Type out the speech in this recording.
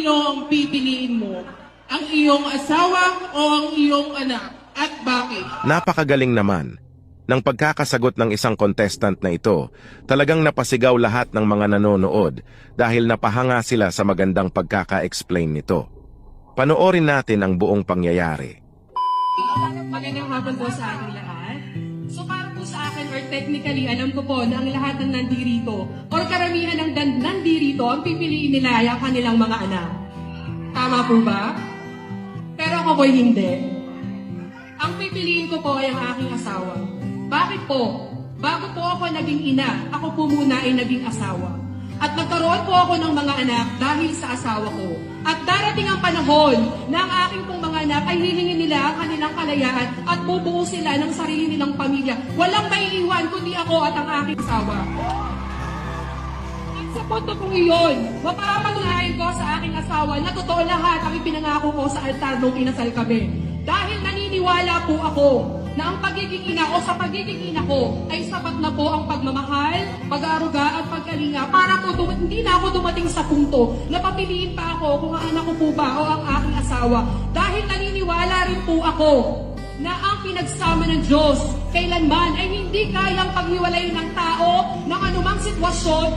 Sino ang pipiliin mo? Ang iyong asawa o ang iyong anak? At bakit? Napakagaling naman. Ng pagkakasagot ng isang contestant na ito, talagang napasigaw lahat ng mga nanonood dahil napahanga sila sa magandang pagkaka-explain nito. Panoorin natin ang buong pangyayari. Magandang hapon po sa ating lahat. So para po sa akin, or technically, alam ko po na ang lahat ng nandirito, or karamihan ng nandirito, ang pipiliin nila ay ang kanilang mga anak. Tama po ba? Pero ako po hindi. Ang pipiliin ko po ay ang aking asawa. Bakit po? Bago po ako naging ina, ako po muna ay naging asawa. At nagkaroon po ako ng mga anak dahil sa asawa ko. At darating ang panahon na ang aking pong mga anak ay hihingin nila ang kanilang kalayaan at bubuo sila ng sarili nilang pamilya. Walang maiiwan kundi ako at ang aking asawa. At sa punto kong iyon, mapapatunayan ko sa aking asawa na totoo lahat ang ipinangako ko sa altar nung kinasal kami. Dahil naniniwala po ako na ang pagiging ina o sa pagiging ina ko ay sapat na po ang pagmamahal, pag-aaruga at pagkalinga para po hindi na ako dumating sa punto na papiliin pa ako kung ang anak ko po ba o ang aking asawa. Dahil naniniwala rin po ako na ang pinagsama ng Diyos kailanman ay hindi kayang paghiwalayin ng tao ng anumang sitwasyon.